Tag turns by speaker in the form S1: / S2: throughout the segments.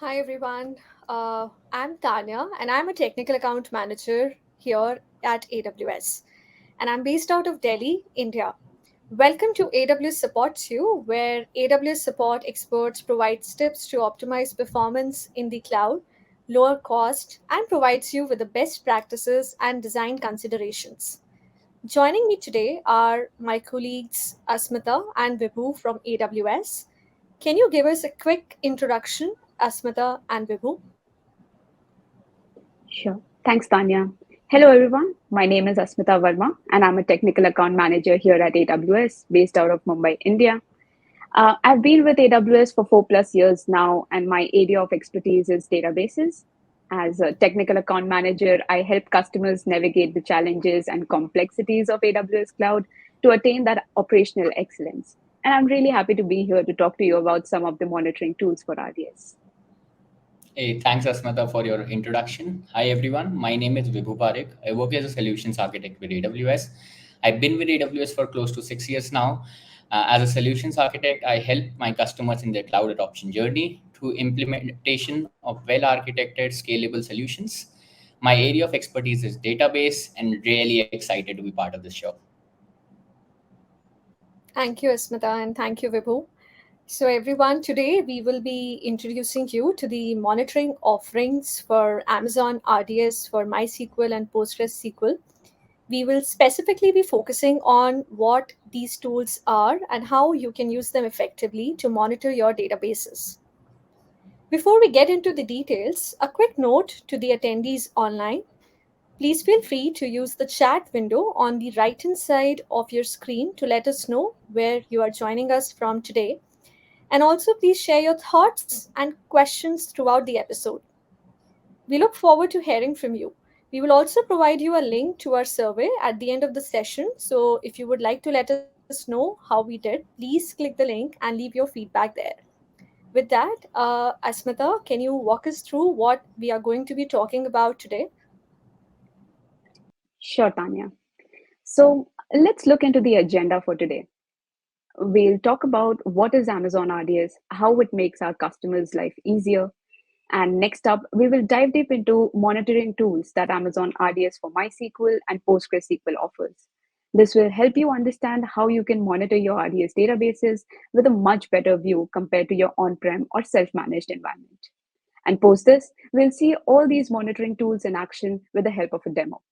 S1: Hi everyone. I'm Tanya and I'm a technical account manager here at AWS. And I'm based out of Delhi, India. Welcome to AWS Supports You, where AWS support experts provide tips to optimize performance in the cloud, lower cost, and provides you with the best practices and design considerations. Joining me today are my colleagues Asmita and Vibhu from AWS. Can you give us a quick introduction, Asmita and Vibhu?
S2: Sure. Thanks, Tanya. Hello, everyone. My name is Asmita Verma, and I'm a technical account manager here at AWS, based out of Mumbai, India. I've been with AWS for 4+ years now, and my area of expertise is databases. As a technical account manager, I help customers navigate the challenges and complexities of AWS Cloud to attain that operational excellence. And I'm really happy to be here to talk to you about some of the monitoring tools for RDS.
S3: Hey, thanks Asmata for your introduction. Hi everyone, my name is Vibhu Parekh. I work as a solutions architect with AWS. I've been with AWS for close to 6 years now. As a solutions architect, I help my customers in their cloud adoption journey through implementation of well-architected, scalable solutions. My area of expertise is database, and really excited to be part of this show.
S1: Thank you, Asmita, and thank you, Vibhu. So, everyone, today we will be introducing you to the monitoring offerings for Amazon RDS for MySQL and PostgreSQL. We will specifically be focusing on what these tools are and how you can use them effectively to monitor your databases. Before we get into the details, a quick note to the attendees online. Please feel free to use the chat window on the right hand side of your screen to let us know where you are joining us from today. And also, please share your thoughts and questions throughout the episode. We look forward to hearing from you. We will also provide you a link to our survey at the end of the session. So, if you would like to let us know how we did, please click the link and leave your feedback there. With that, Asmita, can you walk us through what we are going to be talking about today?
S2: Sure, Tanya. So let's look into the agenda for today. We'll talk about what is Amazon RDS, how it makes our customers' life easier. And next up, we will dive deep into monitoring tools that Amazon RDS for MySQL and PostgreSQL offers. This will help you understand how you can monitor your RDS databases with a much better view compared to your on prem or self managed environment. And post this, we'll see all these monitoring tools in action with the help of a demo.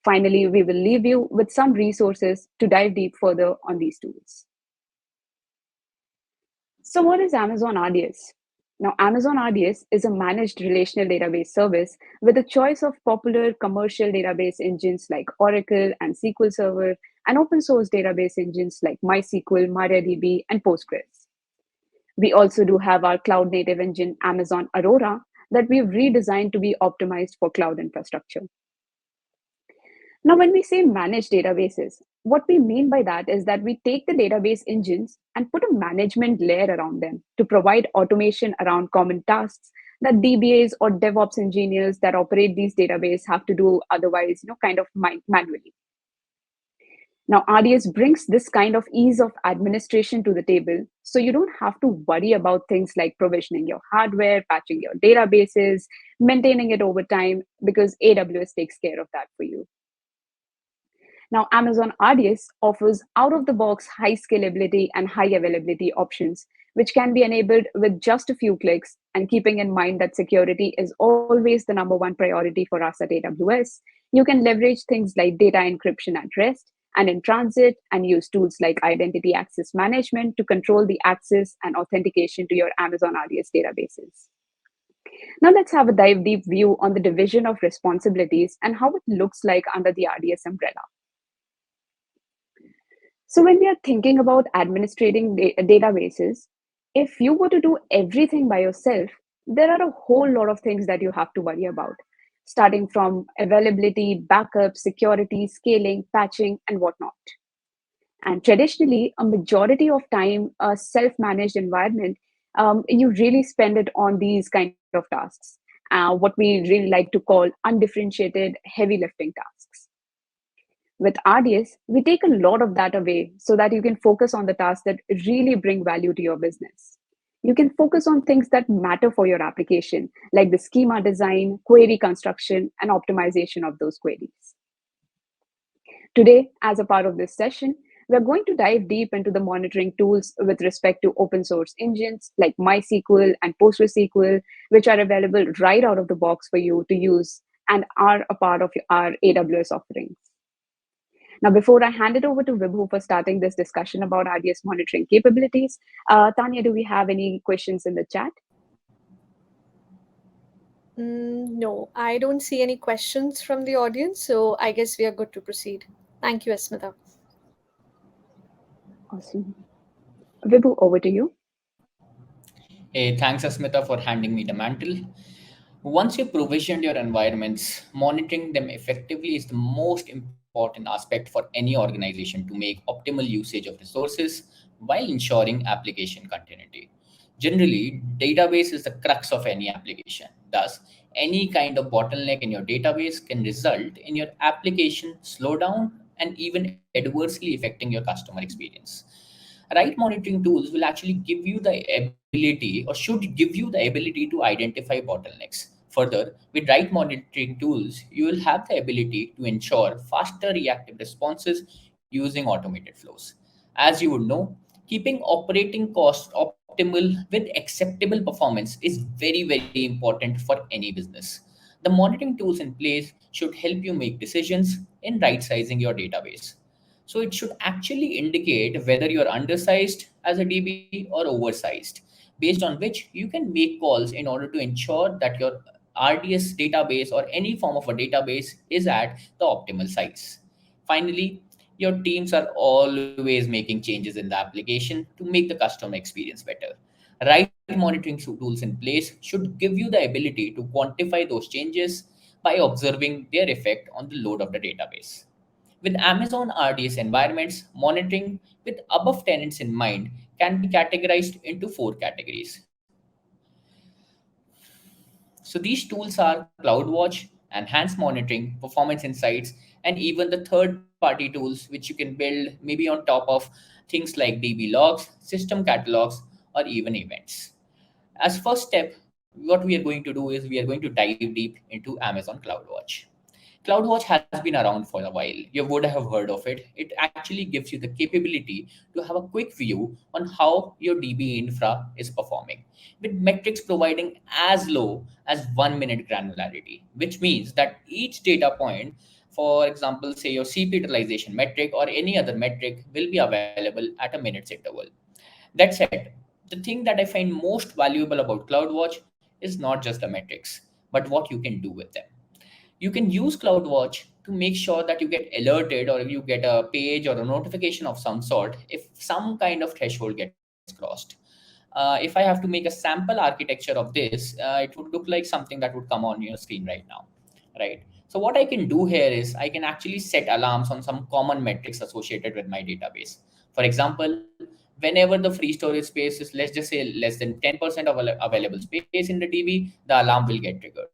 S2: Finally, we will leave you with some resources to dive deep further on these tools. So, what is Amazon RDS? Now, Amazon RDS is a managed relational database service with a choice of popular commercial database engines like Oracle and SQL Server, and open source database engines like MySQL, MariaDB, and Postgres. We also do have our cloud native engine, Amazon Aurora, that we've redesigned to be optimized for cloud infrastructure. Now, when we say manage databases, what we mean by that is that we take the database engines and put a management layer around them to provide automation around common tasks that DBAs or DevOps engineers that operate these databases have to do otherwise, kind of manually. Now, RDS brings this kind of ease of administration to the table, so you don't have to worry about things like provisioning your hardware, patching your databases, maintaining it over time, because AWS takes care of that for you. Now, Amazon RDS offers out of the box high scalability and high availability options, which can be enabled with just a few clicks. And keeping in mind that security is always the number one priority for us at AWS, you can leverage things like data encryption at rest and in transit, and use tools like identity access management to control the access and authentication to your Amazon RDS databases. Now, let's have a dive deep view on the division of responsibilities and how it looks like under the RDS umbrella. So, when we are thinking about administrating databases, if you were to do everything by yourself, there are a whole lot of things that you have to worry about, starting from availability, backup, security, scaling, patching, and whatnot. And traditionally, a majority of time, a self managed environment, you really spend it on these kind of tasks, what we really like to call undifferentiated heavy lifting tasks. With RDS, we take a lot of that away so that you can focus on the tasks that really bring value to your business. You can focus on things that matter for your application, like the schema design, query construction, and optimization of those queries. Today, as a part of this session, we're going to dive deep into the monitoring tools with respect to open source engines like MySQL and PostgreSQL, which are available right out of the box for you to use and are a part of our AWS offerings. Now, before I hand it over to Vibhu for starting this discussion about RDS monitoring capabilities, Tanya, do we have any questions in the chat?
S1: No, I don't see any questions from the audience, so I guess we are good to proceed. Thank you, Asmita.
S2: Awesome. Vibhu, over to you.
S3: Hey, thanks, Asmita, for handing me the mantle. Once you've provisioned your environments, monitoring them effectively is the most important aspect for any organization to make optimal usage of resources while ensuring application continuity. Generally, database is the crux of any application. Thus, any kind of bottleneck in your database can result in your application slow down and even adversely affecting your customer experience. Right monitoring tools will actually give you the ability or should give you the ability to identify bottlenecks. Further, with right monitoring tools, you will have the ability to ensure faster reactive responses using automated flows. As you would know, keeping operating costs optimal with acceptable performance is very important for any business. The monitoring tools in place should help you make decisions in right sizing your database. So it should actually indicate whether you're undersized as a DB or oversized, based on which you can make calls in order to ensure that your RDS database or any form of a database is at the optimal size. Finally, your teams are always making changes in the application to make the customer experience better. Right monitoring tools in place should give you the ability to quantify those changes by observing their effect on the load of the database. With Amazon RDS environments, monitoring with above tenants in mind can be categorized into four categories. So these tools are CloudWatch, Enhanced Monitoring, Performance Insights, and even the third-party tools which you can build maybe on top of things like DB logs, system catalogs, or even events. As first step, what we are going to do is we are going to dive deep into Amazon CloudWatch. CloudWatch has been around for a while. You would have heard of it. It actually gives you the capability to have a quick view on how your DB infra is performing, with metrics providing as low as 1 minute granularity, which means that each data point, for example, say your CP utilization metric or any other metric, will be available at a minute's interval. That said, the thing that I find most valuable about CloudWatch is not just the metrics, but what you can do with them. You can use CloudWatch to make sure that you get alerted or you get a page or a notification of some sort if some kind of threshold gets crossed. If I have to make a sample architecture of this, it would look like something that would come on your screen right now, right? So what I can do here is I can actually set alarms on some common metrics associated with my database. For example, whenever the free storage space is, let's just say, less than 10% of available space in the DB, the alarm will get triggered.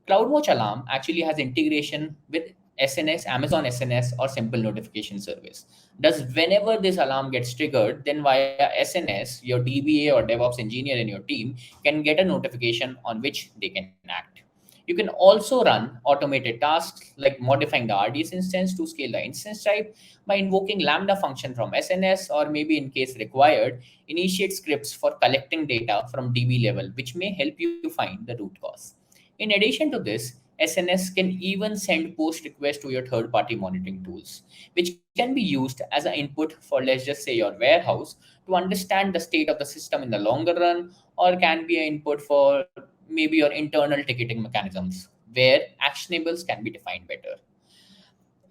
S3: CloudWatch Alarm actually has integration with SNS, Amazon SNS, or simple notification service. Thus, whenever this alarm gets triggered, then via SNS, your DBA or DevOps engineer in your team can get a notification on which they can act. You can also run automated tasks like modifying the RDS instance to scale the instance type by invoking Lambda function from SNS, or maybe in case required, initiate scripts for collecting data from DB level, which may help you find the root cause. In addition to this, SNS can even send post requests to your third party monitoring tools, which can be used as an input for, let's just say, your warehouse to understand the state of the system in the longer run, or can be an input for maybe your internal ticketing mechanisms where actionables can be defined better.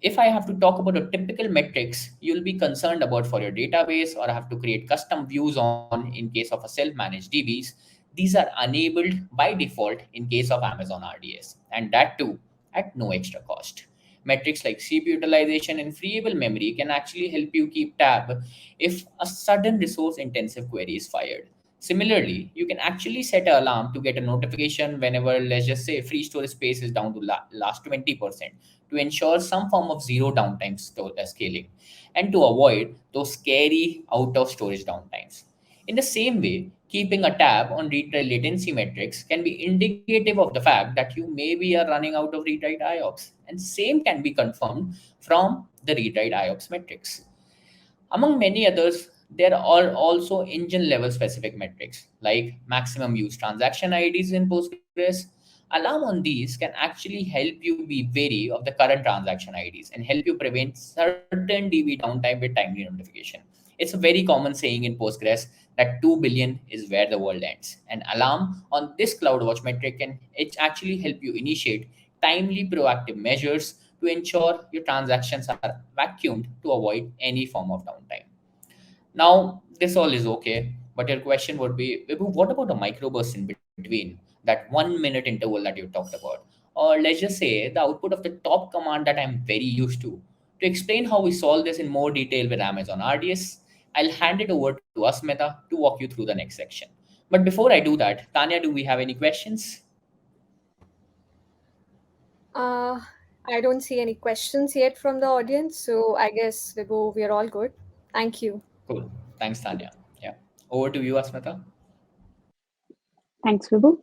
S3: If I have to talk about the typical metrics you'll be concerned about for your database or have to create custom views on in case of a self-managed DBs, these are enabled by default in case of Amazon RDS, and that too at no extra cost. Metrics like CPU utilization and freeable memory can actually help you keep tab if a sudden resource intensive query is fired. Similarly, you can actually set an alarm to get a notification whenever, let's just say, free storage space is down to last 20% to ensure some form of zero downtime scaling and to avoid those scary out of storage downtimes. In the same way, keeping a tab on read-write latency metrics can be indicative of the fact that you maybe are running out of read-write IOPS. And same can be confirmed from the read-write IOPS metrics. Among many others, there are also engine level specific metrics like maximum use transaction IDs in Postgres. Alarm on these can actually help you be wary of the current transaction IDs and help you prevent certain DB downtime with timely notification. It's a very common saying in Postgres that 2 billion is where the world ends. An alarm on this CloudWatch metric can it actually help you initiate timely proactive measures to ensure your transactions are vacuumed to avoid any form of downtime. Now, this all is okay, but your question would be, Vibhu, what about a microburst in between that 1 minute interval that you talked about? Or let's just say the output of the top command that I'm very used to. To explain how we solve this in more detail with Amazon RDS, I'll hand it over to Asmita to walk you through the next section. But before I do that, Tanya, do we have any questions?
S1: Uh, I don't see any questions yet from the audience, so I guess we are all good. Thank you.
S3: Cool. Thanks, Tanya. Yeah. Over to you, Asmita.
S2: Thanks, Vibhu.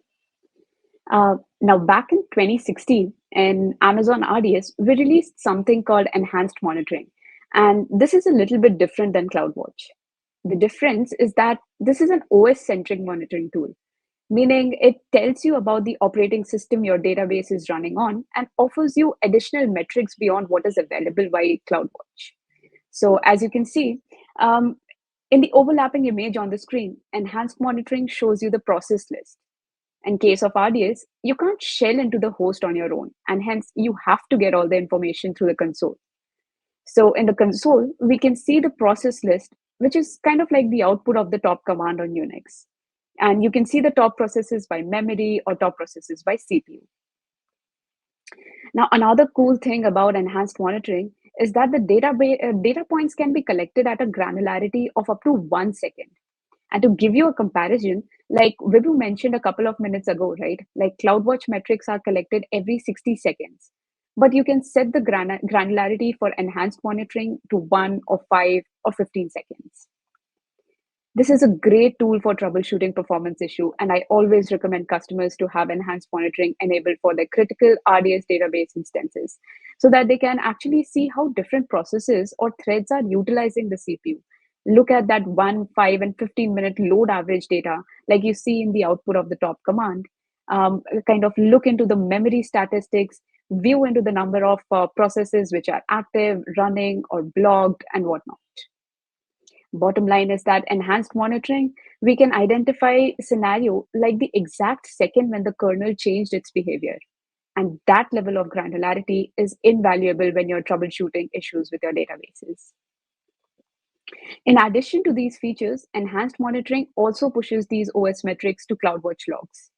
S2: Now, back in 2016, in Amazon RDS, we released something called enhanced monitoring. And this is a little bit different than CloudWatch. The difference is that this is an OS centric monitoring tool, meaning it tells you about the operating system your database is running on and offers you additional metrics beyond what is available by CloudWatch. So, as you can see, um, in the overlapping image on the screen, enhanced monitoring shows you the process list. In case of RDS, you can't shell into the host on your own, and hence you have to get all the information through the console. So in the console, we can see the process list, which is kind of like the output of the top command on Unix. And you can see the top processes by memory or top processes by CPU. Now, another cool thing about enhanced monitoring is that the data points can be collected at a granularity of up to 1 second. And to give you a comparison, like Vibhu mentioned a couple of minutes ago, right? Like CloudWatch metrics are collected every 60 seconds. But you can set the granularity for enhanced monitoring to 1 or 5 or 15 seconds. This is a great tool for troubleshooting performance issue, and I always recommend customers to have enhanced monitoring enabled for their critical RDS database instances so that they can actually see how different processes or threads are utilizing the CPU. Look at that 1, 5, and 15-minute load average data, like you see in the output of the top command. Kind of look into the memory statistics, view into the number of processes which are active, running, or blocked, and whatnot. Bottom line is that enhanced monitoring, we can identify scenario like the exact second when the kernel changed its behavior. And that level of granularity is invaluable when you're troubleshooting issues with your databases. In addition to these features, enhanced monitoring also pushes these OS metrics to CloudWatch logs.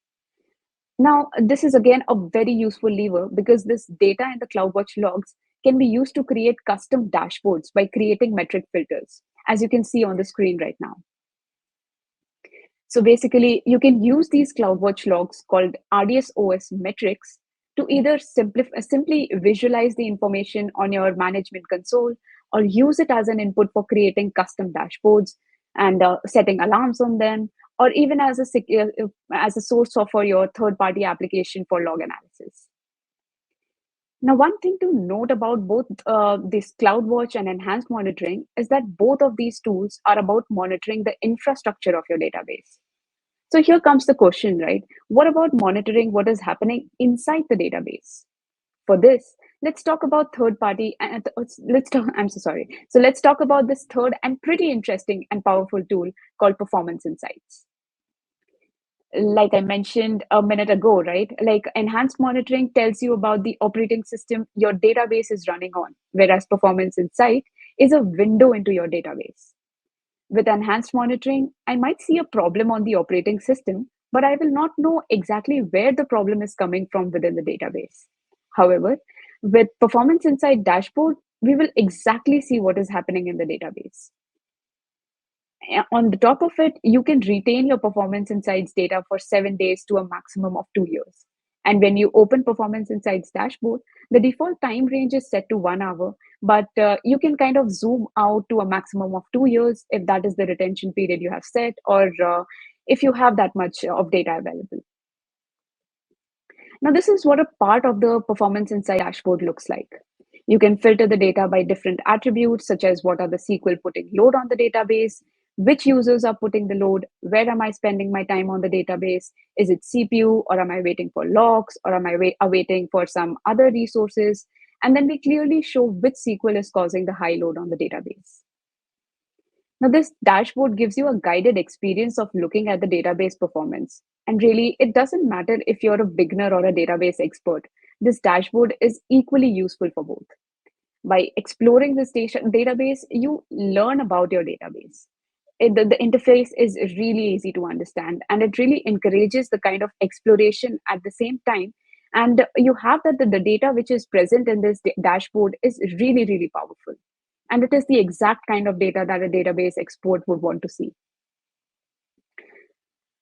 S2: Now, this is again a very useful lever because this data in the CloudWatch logs can be used to create custom dashboards by creating metric filters, as you can see on the screen right now. So basically, you can use these CloudWatch logs called RDS OS metrics to either simply visualize the information on your management console or use it as an input for creating custom dashboards and setting alarms on them, or even as a source for your third-party application for log analysis. Now, one thing to note about both this CloudWatch and enhanced monitoring is that both of these tools are about monitoring the infrastructure of your database. So here comes the question, right? What about monitoring what is happening inside the database? For this, let's talk about third party. Let's talk. I'm so sorry. So let's talk about this third and pretty interesting and powerful tool called Performance Insights. Like I mentioned a minute ago, right? Like enhanced monitoring tells you about the operating system your database is running on, whereas Performance Insight is a window into your database. With enhanced monitoring, I might see a problem on the operating system, but I will not know exactly where the problem is coming from within the database. However, with Performance Insight dashboard, we will exactly see what is happening in the database. On the top of it, you can retain your Performance Insights data for 7 days to a maximum of 2 years. And when you open Performance Insights dashboard, the default time range is set to 1 hour, but you can kind of zoom out to a maximum of 2 years if that is the retention period you have set, or if you have that much of data available. Now, this is what a part of the Performance Insight dashboard looks like. You can filter the data by different attributes, such as what are the SQL putting load on the database, which users are putting the load, where am I spending my time on the database, is it CPU, or am I waiting for logs, or am I waiting for some other resources? And then we clearly show which SQL is causing the high load on the database. Now, this dashboard gives you a guided experience of looking at the database performance. And really, it doesn't matter if you're a beginner or a database expert. This dashboard is equally useful for both. By exploring this database, you learn about your database. The interface is really easy to understand, and it really encourages the kind of exploration at the same time. And you have that the data which is present in this dashboard is really, really powerful. And it is the exact kind of data that a database expert would want to see.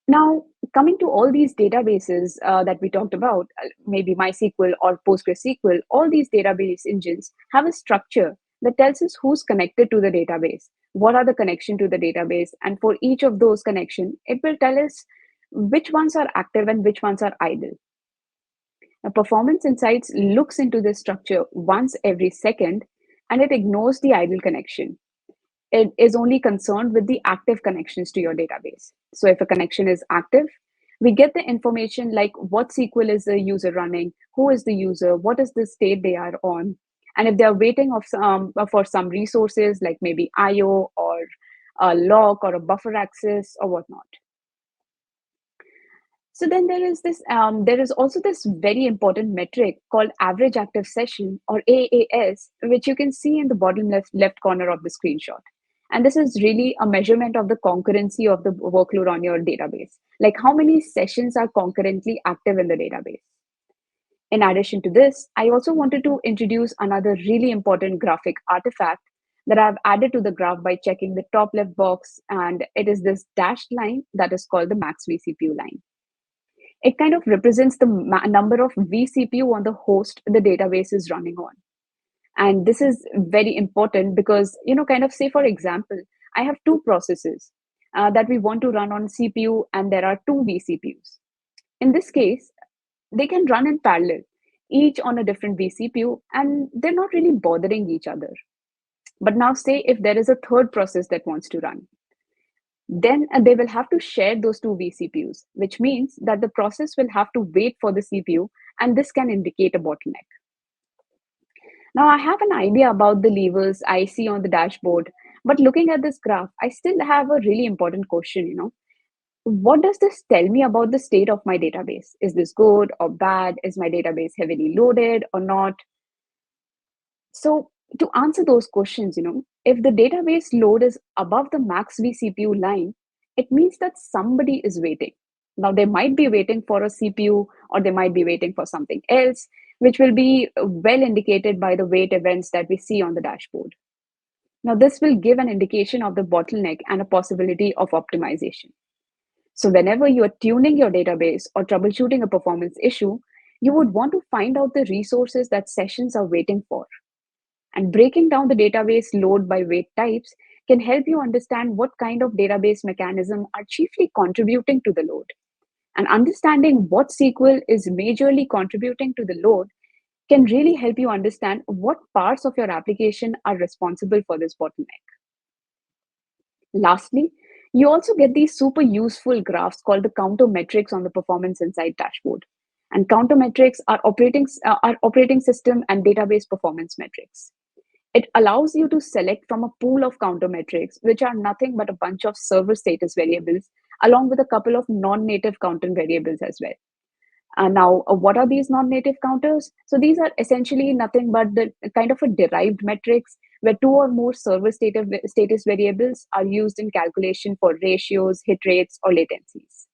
S2: Now, coming to all these databases that we talked about, maybe MySQL or PostgreSQL, all these database engines have a structure that tells us who's connected to the database, what are the connection to the database, and for each of those connection, it will tell us which ones are active and which ones are idle. Now, Performance Insights looks into this structure once every second, and it ignores the idle connection. It is only concerned with the active connections to your database. So if a connection is active, we get the information like what SQL is the user running, who is the user, what is the state they are on, and if they are waiting for some resources like maybe IO or a log or a buffer access or whatnot. So then there is also this very important metric called average active session, or AAS, which you can see in the bottom left corner of the screenshot. And this is really a measurement of the concurrency of the workload on your database, like how many sessions are concurrently active in the database. In addition to this, I also wanted to introduce another really important graphic artifact that I've added to the graph by checking the top left box, and it is this dashed line that is called the max vCPU line. It kind of represents the number of vCPU on the host the database is running on. And this is very important because, kind of say, for example, I have two processes that we want to run on CPU, and there are two vCPUs. In this case, they can run in parallel, each on a different vCPU, and they're not really bothering each other. But now, say if there is a third process that wants to run, then they will have to share those two vCPUs, which means that the process will have to wait for the CPU, and this can indicate a bottleneck. Now, I have an idea about the levers I see on the dashboard, but looking at this graph, I still have a really important question. What does this tell me about the state of my database? Is this good or bad? Is my database heavily loaded or not? So to answer those questions, if the database load is above the max vCPU line, it means that somebody is waiting. Now, they might be waiting for a CPU, or they might be waiting for something else, which will be well indicated by the wait events that we see on the dashboard. Now, this will give an indication of the bottleneck and a possibility of optimization. So whenever you are tuning your database or troubleshooting a performance issue, you would want to find out the resources that sessions are waiting for. And breaking down the database load by wait types can help you understand what kind of database mechanism are chiefly contributing to the load. And understanding what SQL is majorly contributing to the load can really help you understand what parts of your application are responsible for this bottleneck. Lastly, you also get these super useful graphs called the counter metrics on the Performance Insight dashboard. And counter metrics are operating system and database performance metrics. It allows you to select from a pool of counter metrics, which are nothing but a bunch of server status variables, along with a couple of non-native counter variables as well. Now, what are these non-native counters? So these are essentially nothing but the kind of a derived metrics where two or more server status variables are used in calculation for ratios, hit rates, or latencies.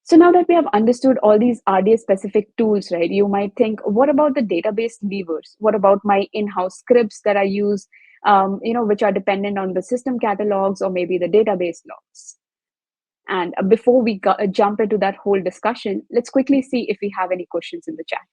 S2: So now that we have understood all these RDS specific tools, right, you might think, what about the database levers? What about my in-house scripts that I use, which are dependent on the system catalogs or maybe the database logs? And before we jump into that whole discussion, let's quickly see if we have any questions in the chat.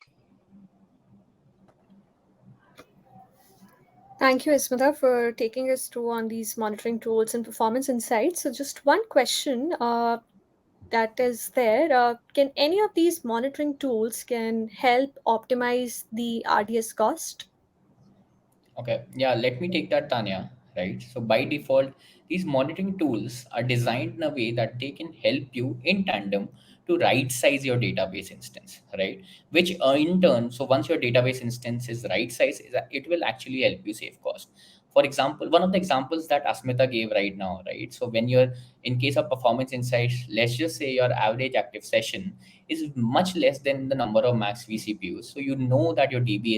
S1: Thank you, Ismita, for taking us through on these monitoring tools and performance insights. So, just one question that is there: can any of these monitoring tools can help optimize the RDS cost?
S3: Okay, yeah, let me take that, Tanya. Right. So by default, these monitoring tools are designed in a way that they can help you in tandem to right size your database instance, right? Which in turn, so once your database instance is right size, it will actually help you save cost. For example, one of the examples that Asmita gave right now, right? So when you're in case of performance insights, let's just say your average active session is much less than the number of max vCPUs. So you know that your DB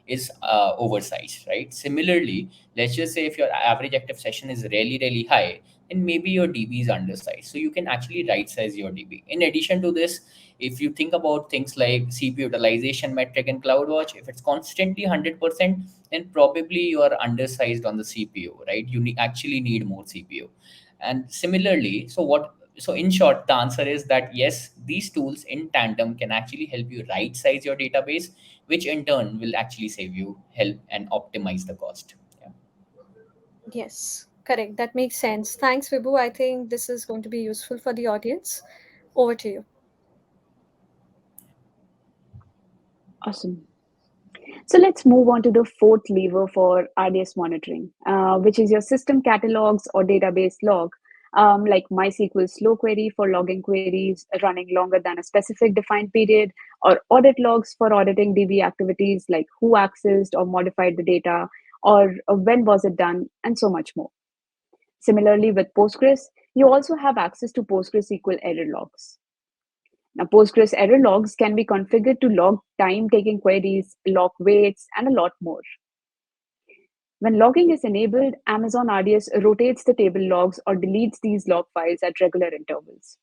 S3: is oversized, right? Similarly, let's just say if your average active session is really high, then maybe your DB is undersized. So you can actually right size your DB. In addition to this, if you think about things like CPU utilization metric in CloudWatch, if it's constantly 100%, then probably you are undersized on the CPU, right? Actually need more CPU. And similarly, so in short, the answer is that yes, these tools in tandem can actually help you right size your database, which in turn will actually save you help and optimize the cost. Yeah.
S1: Yes, correct. That makes sense. Thanks, Vibhu. I think this is going to be useful for the audience. Over to you.
S2: Awesome. So let's move on to the fourth lever for RDS monitoring, which is your system catalogs or database log, like MySQL slow query for logging queries running longer than a specific defined period, or audit logs for auditing DB activities like who accessed or modified the data, or when was it done, and so much more. Similarly, with Postgres, you also have access to PostgreSQL error logs. Now, Postgres error logs can be configured to log time taking queries, log waits, and a lot more. When logging is enabled, Amazon RDS rotates the table logs or deletes these log files at regular intervals.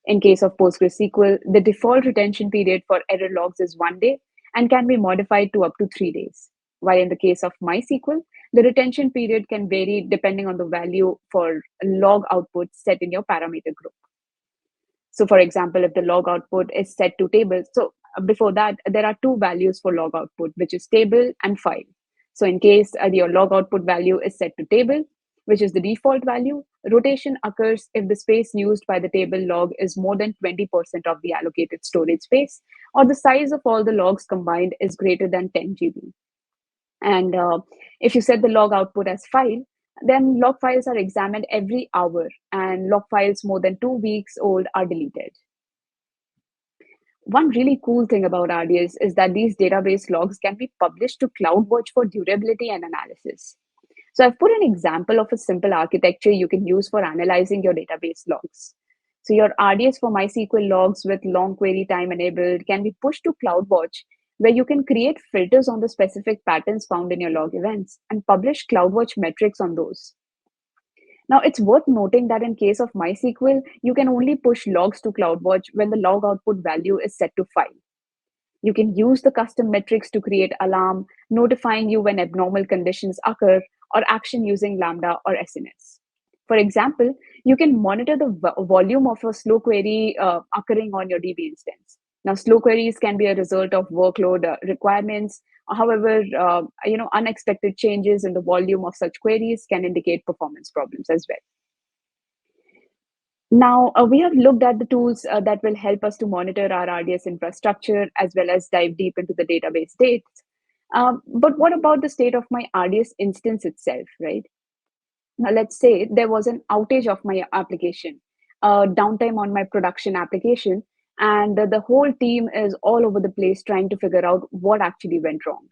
S2: In case of PostgreSQL, the default retention period for error logs is 1 day and can be modified to up to 3 days. While in the case of MySQL, the retention period can vary depending on the value for log output set in your parameter group. So, for example, if the log output is set to table, so before that, there are two values for log output, which is table and file. So, in case your log output value is set to table, which is the default value, rotation occurs if the space used by the table log is more than 20% of the allocated storage space, or the size of all the logs combined is greater than 10 GB. And if you set the log output as file, then log files are examined every hour, and log files more than 2 weeks old are deleted. One really cool thing about RDS is that these database logs can be published to CloudWatch for durability and analysis. So I've put an example of a simple architecture you can use for analyzing your database logs. So your RDS for MySQL logs with long query time enabled can be pushed to CloudWatch, where you can create filters on the specific patterns found in your log events and publish CloudWatch metrics on those. Now, it's worth noting that in case of MySQL, you can only push logs to CloudWatch when the log output value is set to file. You can use the custom metrics to create alarm, notifying you when abnormal conditions occur, or action using Lambda or SNS. For example, you can monitor the volume of a slow query occurring on your DB instance. Now, slow queries can be a result of workload requirements. However, unexpected changes in the volume of such queries can indicate performance problems as well. Now, we have looked at the tools that will help us to monitor our RDS infrastructure as well as dive deep into the database dates. But what about the state of my RDS instance itself, right? Now, let's say there was an outage of my application, downtime on my production application, and the whole team is all over the place trying to figure out what actually went wrong.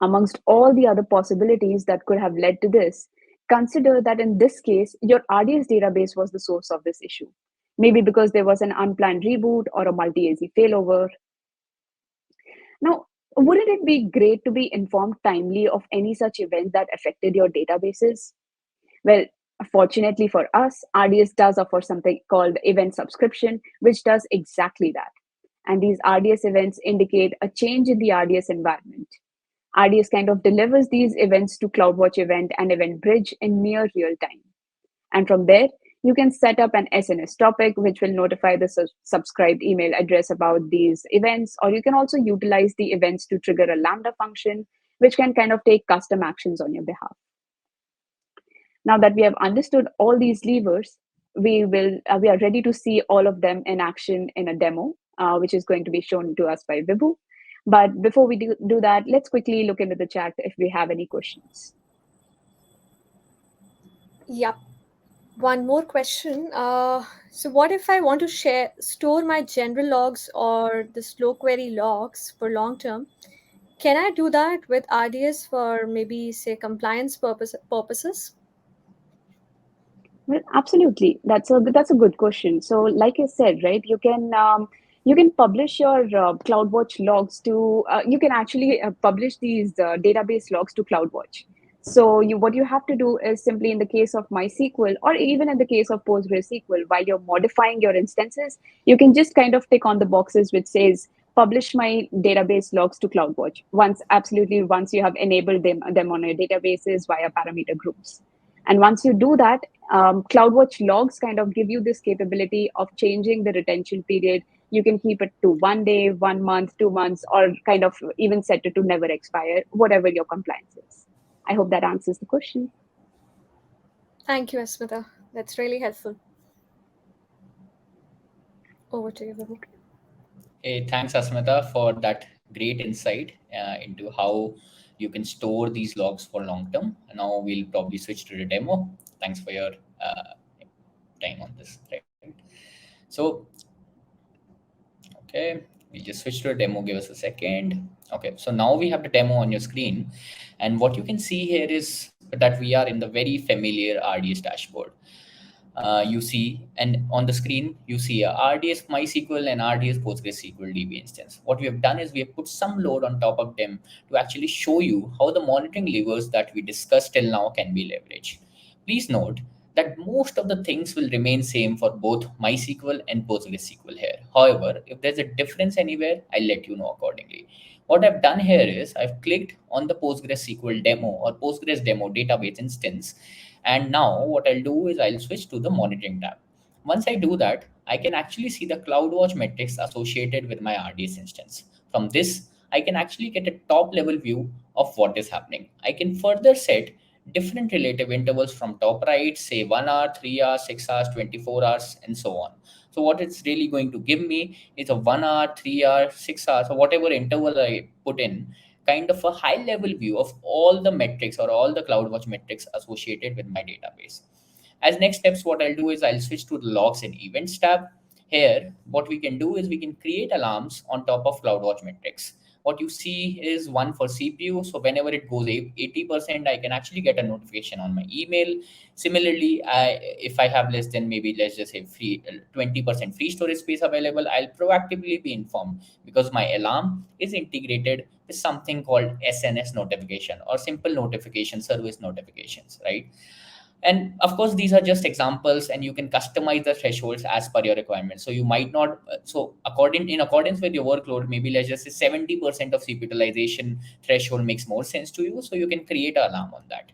S2: Amongst all the other possibilities that could have led to this, consider that in this case, your RDS database was the source of this issue. Maybe because there was an unplanned reboot or a multi-AZ failover. Now, wouldn't it be great to be informed timely of any such event that affected your databases? Well, fortunately for us, RDS does offer something called event subscription, which does exactly that. And these RDS events indicate a change in the RDS environment. RDS kind of delivers these events to CloudWatch Event and Event Bridge in near real time. And from there, You can set up an SNS topic, which will notify the subscribed email address about these events, or you can also utilize the events to trigger a Lambda function, which can kind of take custom actions on your behalf. Now that we have understood all these levers, we are ready to see all of them in action in a demo, which is going to be shown to us by Vibhu. But before we do that, let's quickly look into the chat if we have any questions.
S1: Yep. One more question. So what if I want to store my general logs or the slow query logs for long term? Can I do that with RDS for maybe say compliance purposes?
S2: Well, absolutely. That's a good question. So, like I said, right, you can publish your CloudWatch logs to you can actually publish these database logs to CloudWatch. So, what you have to do is simply in the case of MySQL or even in the case of PostgreSQL, while you're modifying your instances, you can just kind of tick on the boxes which says publish my database logs to CloudWatch. Once you have enabled them on your databases via parameter groups. And once you do that, CloudWatch logs kind of give you this capability of changing the retention period. You can keep it to 1 day, 1 month, 2 months, or kind of even set it to never expire, whatever your compliance is. I hope that answers the question.
S1: Thank you, Asmita. That's really helpful. Over to you, Vibhu.
S3: Hey, thanks, Asmita, for that great insight into how you can store these logs for long term. Now we'll probably switch to the demo. Thanks for your time on this. Right. So, okay, we'll just switch to a demo. Give us a second. Okay, so now we have the demo on your screen, and what you can see here is that we are in the very familiar RDS dashboard. You see, and on the screen, you see a RDS MySQL and RDS PostgreSQL DB instance. What we have done is we have put some load on top of them to actually show you how the monitoring levers that we discussed till now can be leveraged. Please note that most of the things will remain same for both MySQL and PostgreSQL here. However, if there's a difference anywhere, I'll let you know accordingly. What I've done here is I've clicked on the PostgreSQL demo or Postgres demo database instance, and now what I'll do is I'll switch to the monitoring tab. Once I do that, I can actually see the CloudWatch metrics associated with my RDS instance. From this, I can actually get a top level view of what is happening. I can further set different relative intervals from top right, say 1 hour, 3 hours, 6 hours, 24 hours, and so on. So what it's really going to give me is a 1 hour, 3 hour, 6 hours, or whatever interval I put in, kind of a high level view of all the metrics or all the CloudWatch metrics associated with my database. As next steps, what I'll do is I'll switch to the logs and events tab. Here, what we can do is we can create alarms on top of CloudWatch metrics. What you see is one for CPU. So whenever it goes 80%, I can actually get a notification on my email. Similarly, if I have less than maybe let's just say 20% free storage space available, I'll proactively be informed because my alarm is integrated with something called SNS notification or simple notification service notifications, right? And of course these are just examples, and you can customize the thresholds as per your requirements. So you might not so according in accordance with your workload, maybe let's just say 70% of CPU utilization threshold makes more sense to you, so you can create an alarm on that.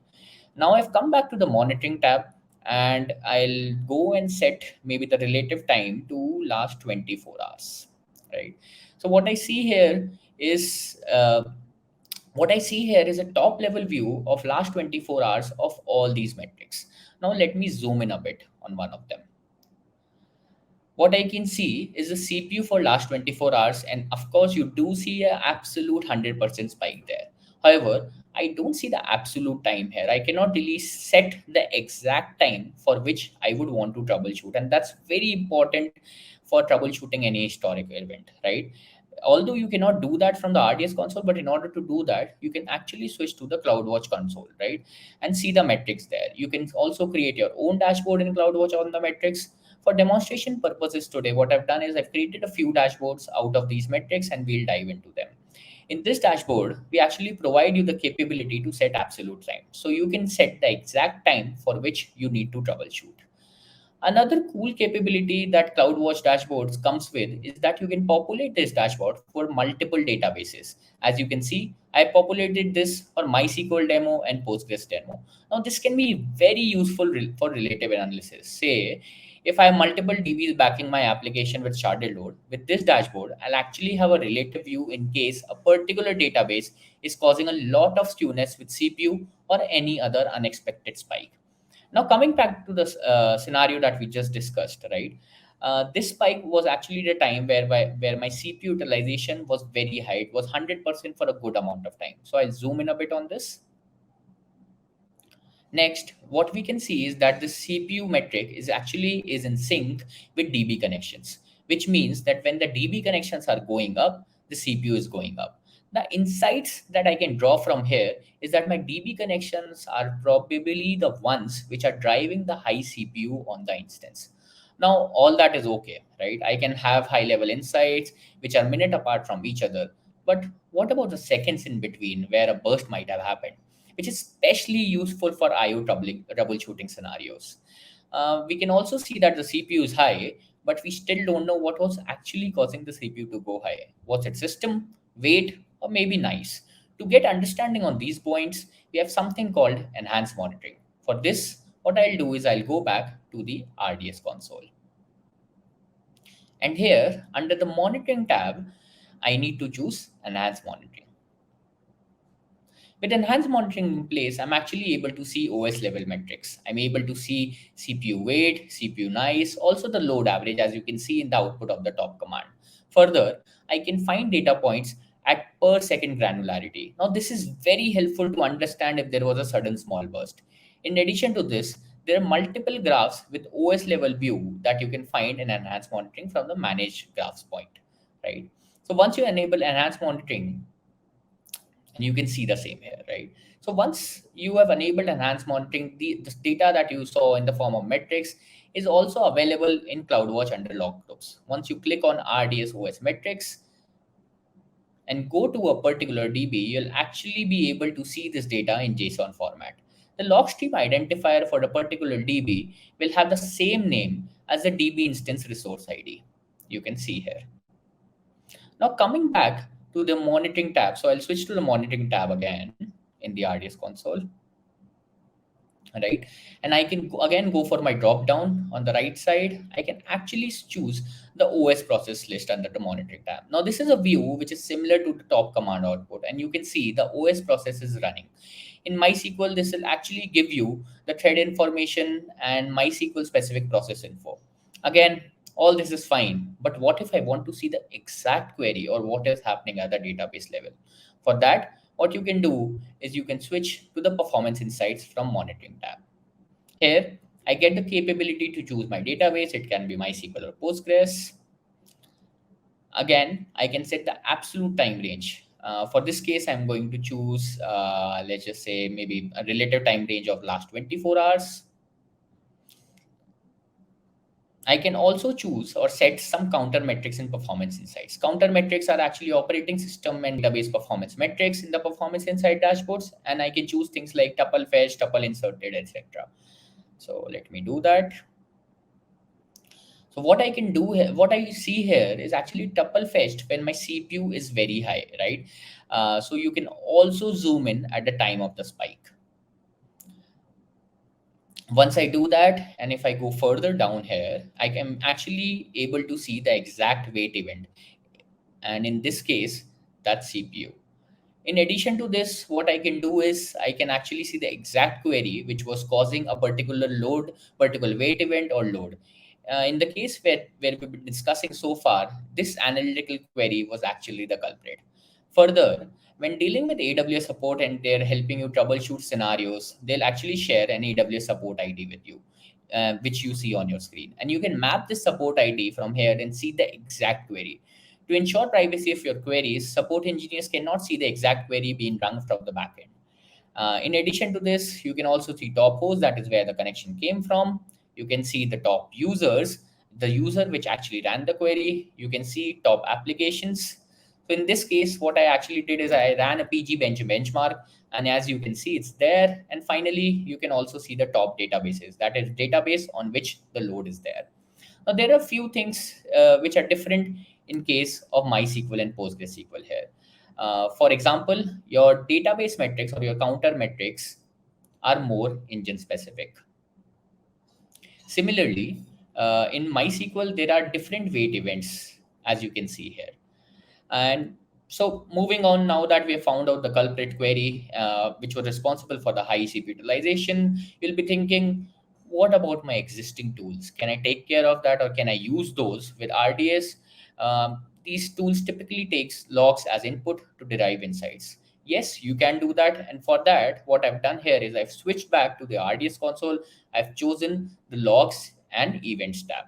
S3: Now I've come back to the monitoring tab, and I'll go and set maybe the relative time to last 24 hours, right? So what I see here is a top level view of last 24 hours of all these metrics. Now let me zoom in a bit on one of them. What I can see is the CPU for last 24 hours, and of course you do see an absolute 100% spike there. However, I don't see the absolute time here. I cannot really set the exact time for which I would want to troubleshoot, and that's very important for troubleshooting any historical event, right? Although you cannot do that from the RDS console, but in order to do that, you can actually switch to the CloudWatch console, right? And see the metrics there. You can also create your own dashboard in CloudWatch on the metrics. For demonstration purposes today, what I've done is I've created a few dashboards out of these metrics, and we'll dive into them. In this dashboard, we actually provide you the capability to set absolute time. So you can set the exact time for which you need to troubleshoot. Another cool capability that CloudWatch dashboards comes with is that you can populate this dashboard for multiple databases. As you can see, I populated this for MySQL demo and Postgres demo. Now, this can be very useful for relative analysis. Say, if I have multiple DBs backing my application with sharded load, with this dashboard, I'll actually have a relative view in case a particular database is causing a lot of skewness with CPU or any other unexpected spike. Now, coming back to the scenario that we just discussed, right? This spike was actually the time where my CPU utilization was very high. It was 100% for a good amount of time. So I'll zoom in a bit on this. Next, what we can see is that the CPU metric is in sync with DB connections, which means that when the DB connections are going up, the CPU is going up. The insights that I can draw from here is that my DB connections are probably the ones which are driving the high CPU on the instance. Now, all that is okay, right? I can have high level insights which are minute apart from each other. But what about the seconds in between where a burst might have happened, which is especially useful for IO troubleshooting scenarios? We can also see that the CPU is high, but we still don't know what was actually causing the CPU to go high. Was it system, weight, or maybe nice? To get understanding on these points, we have something called enhanced monitoring. For this, what I'll do is I'll go back to the RDS console. And here, under the monitoring tab, I need to choose enhanced monitoring. With enhanced monitoring in place, I'm actually able to see OS level metrics. I'm able to see CPU weight, CPU nice, also the load average, as you can see in the output of the top command. Further, I can find data points at per second granularity. Now, this is very helpful to understand if there was a sudden small burst. In addition to this, there are multiple graphs with OS level view that you can find in enhanced monitoring from the managed graphs point, right? So once you enable enhanced monitoring, and you can see the same here, right? So once you have enabled enhanced monitoring, this data that you saw in the form of metrics is also available in CloudWatch under log groups. Once you click on RDS OS metrics and go to a particular DB, you'll actually be able to see this data in JSON format. The log stream identifier for the particular DB will have the same name as the DB instance resource ID. You can see here. Now coming back to the monitoring tab, so I'll switch to the monitoring tab again in the RDS console, right? And I can again go for my drop down on the right side. I can actually choose the OS process list under the monitoring tab. Now this is a view which is similar to the top command output, and you can see the OS process is running. In MySQL, this will actually give you the thread information and MySQL specific process info. Again, all this is fine, but what if I want to see the exact query or what is happening at the database level? For that, what you can do is you can switch to the performance insights from monitoring tab. Here, I get the capability to choose my database. It can be MySQL or Postgres. Again, I can set the absolute time range. For this case, I'm going to choose, let's just say, maybe a relative time range of last 24 hours. I can also choose or set some counter metrics in performance insights. Counter metrics are actually operating system and database performance metrics in the performance insight dashboards, and I can choose things like tuple fetch, tuple inserted, etc. So let me do that. So what I can do here, what I see here is actually tuple fetched when my CPU is very high, right? So you can also zoom in at the time of the spike. Once I do that, and if I go further down here, I am actually able to see the exact wait event. And in this case, that's CPU. In addition to this, what I can do is I can actually see the exact query which was causing a particular load, particular wait event or load. In the case where we've been discussing so far, this analytical query was actually the culprit. Further, when dealing with AWS support and they're helping you troubleshoot scenarios, they'll actually share an AWS support ID with you, which you see on your screen. And you can map this support ID from here and see the exact query. To ensure privacy of your queries, support engineers cannot see the exact query being run from the backend. In addition to this, you can also see top host, that is where the connection came from. You can see the top users, the user which actually ran the query. You can see top applications. So in this case, what I actually did is I ran a PG benchmark And as you can see, it's there. And finally, you can also see the top databases, that is database on which the load is there. Now, there are a few things which are different in case of MySQL and PostgreSQL here. For example, your database metrics or your counter metrics are more engine specific. Similarly, in MySQL, there are different wait events, as you can see here. And so moving on, now that we have found out the culprit query, which was responsible for the high CPU utilization, you'll be thinking, what about my existing tools? Can I take care of that, or can I use those with RDS? These tools typically takes logs as input to derive insights. Yes, you can do that. And for that, what I've done here is I've switched back to the RDS console. I've chosen the logs and events tab.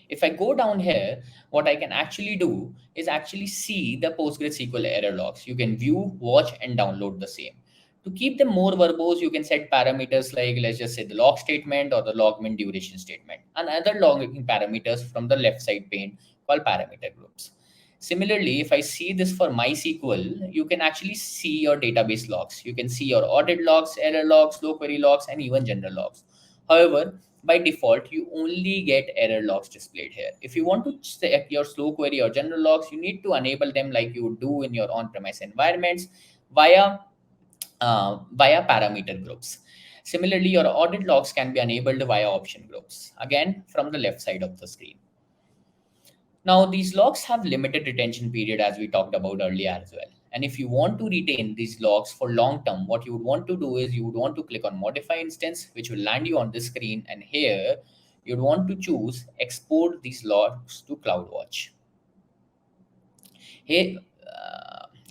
S3: If I go down here, what I can actually do is actually see the PostgreSQL error logs. You can view, watch, and download the same. To keep them more verbose, you can set parameters like, let's just say, the log statement or the logmin duration statement, and other logging parameters from the left side pane called parameter groups. Similarly, if I see this for MySQL, you can actually see your database logs. You can see your audit logs, error logs, slow query logs, and even general logs. However, by default, you only get error logs displayed here. If you want to check your slow query or general logs, you need to enable them like you do in your on-premise environments via via parameter groups. Similarly, your audit logs can be enabled via option groups, again from the left side of the screen. Now, these logs have limited retention period, as we talked about earlier as well. And if you want to retain these logs for long term, what you would want to do is you would want to click on modify instance, which will land you on this screen. And here you'd want to choose export these logs to CloudWatch. Hey,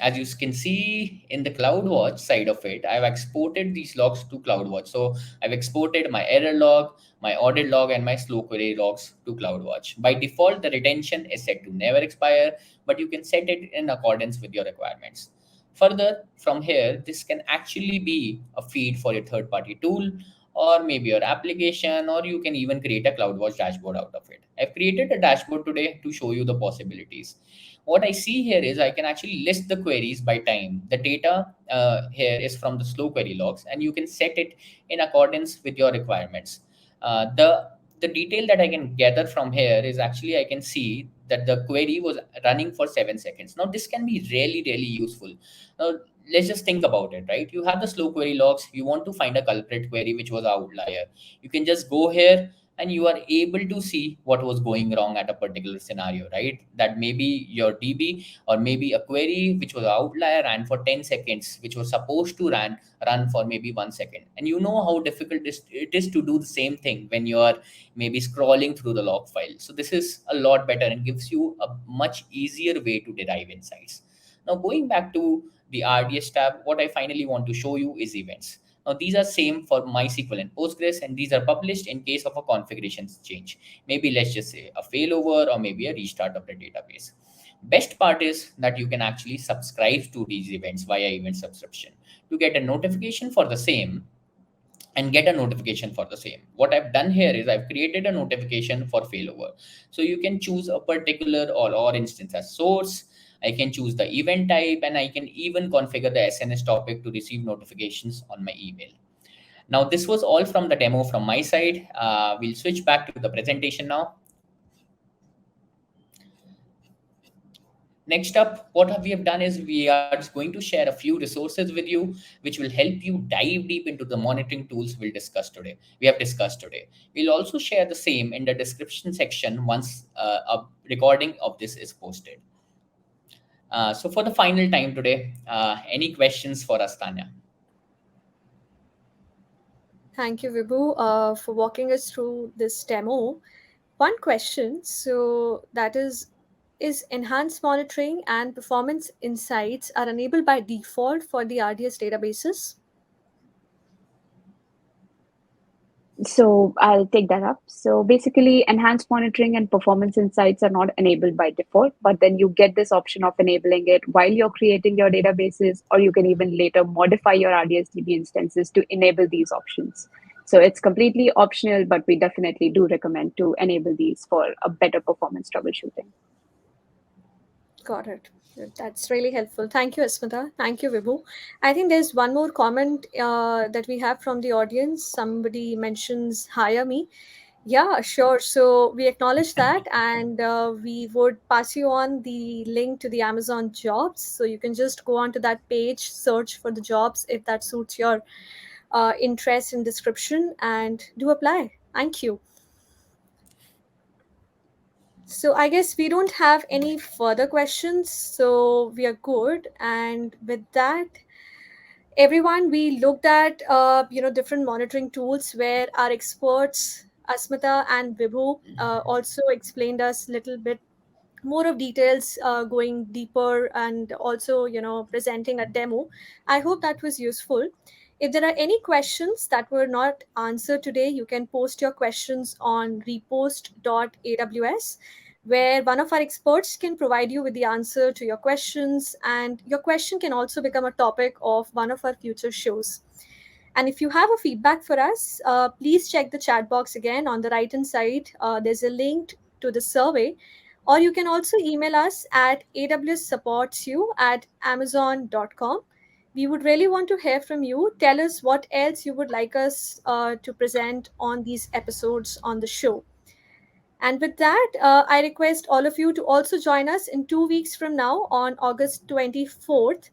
S3: as you can see in the CloudWatch side of it, I've exported these logs to CloudWatch. So I've exported my error log, my audit log, and my slow query logs to CloudWatch. By default, the retention is set to never expire, but you can set it in accordance with your requirements. Further, from here, this can actually be a feed for your third-party tool, or maybe your application, or you can even create a CloudWatch dashboard out of it. I've created a dashboard today to show you the possibilities. What I see here is I can actually list the queries by time. The data here is from the slow query logs, and you can set it in accordance with your requirements. The detail that I can gather from here is actually I can see that the query was running for 7 seconds. Now this can be really useful. Now let's just think about it, right? You have the slow query logs. You want to find a culprit query which was outlier. You can just go here and you are able to see what was going wrong at a particular scenario, right? That maybe your DB or maybe a query which was outlier ran for 10 seconds, which was supposed to run for maybe 1 second. And you know how difficult it is to do the same thing when you are maybe scrolling through the log file. So this is a lot better and gives you a much easier way to derive insights. Now going back to the RDS tab, what I finally want to show you is events. Now these are same for MySQL and Postgres, and these are published in case of a configuration change. Maybe let's just say a failover or maybe a restart of the database. Best part is that you can actually subscribe to these events via event subscription to get a notification for the same and get a notification for the same. What I've done here is I've created a notification for failover. So you can choose a particular or instance as source. I can choose the event type, and I can even configure the SNS topic to receive notifications on my email. Now, this was all from the demo from my side. We'll switch back to the presentation now. Next up, what we have done is we are just going to share a few resources with you, which will help you dive deep into the monitoring tools we have discussed today. We'll also share the same in the description section once a recording of this is posted. So for the final time today, any questions for us, Tanya?
S1: Thank you, Vibhu, for walking us through this demo. One question, so that is enhanced monitoring and performance insights are enabled by default for the RDS databases?
S2: So I'll take that up. So basically, enhanced monitoring and performance insights are not enabled by default, but then you get this option of enabling it while you're creating your databases, or you can even later modify your RDS-DB instances to enable these options. So it's completely optional, but we definitely do recommend to enable these for a better performance troubleshooting.
S1: Got it. That's really helpful. Thank you, Asmita. Thank you, Vibhu. I think there's one more comment that we have from the audience. Somebody mentions hire me. Yeah, sure. So we acknowledge that, and we would pass you on the link to the Amazon jobs. So you can just go onto that page, search for the jobs if that suits your interest and description, and do apply. Thank you. So I guess we don't have any further questions, so we are good. And with that, everyone, we looked at different monitoring tools where our experts Asmita and Vibhu also explained us a little bit more of details, going deeper, and also presenting a demo. I hope that was useful. If there are any questions that were not answered today, you can post your questions on repost.aws, where one of our experts can provide you with the answer to your questions, and your question can also become a topic of one of our future shows. And if you have a feedback for us, please check the chat box again on the right hand side. There's a link to the survey, or you can also email us at awssupportsyou@amazon.com. We would really want to hear from you. Tell us what else you would like us to present on these episodes on the show. And with that, I request all of you to also join us in 2 weeks from now on August 24th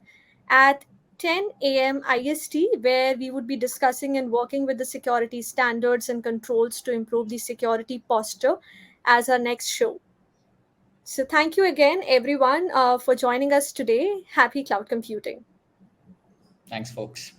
S1: at 10 a.m. IST, where we would be discussing and working with the security standards and controls to improve the security posture as our next show. So, thank you again, everyone, for joining us today. Happy cloud computing.
S3: Thanks, folks.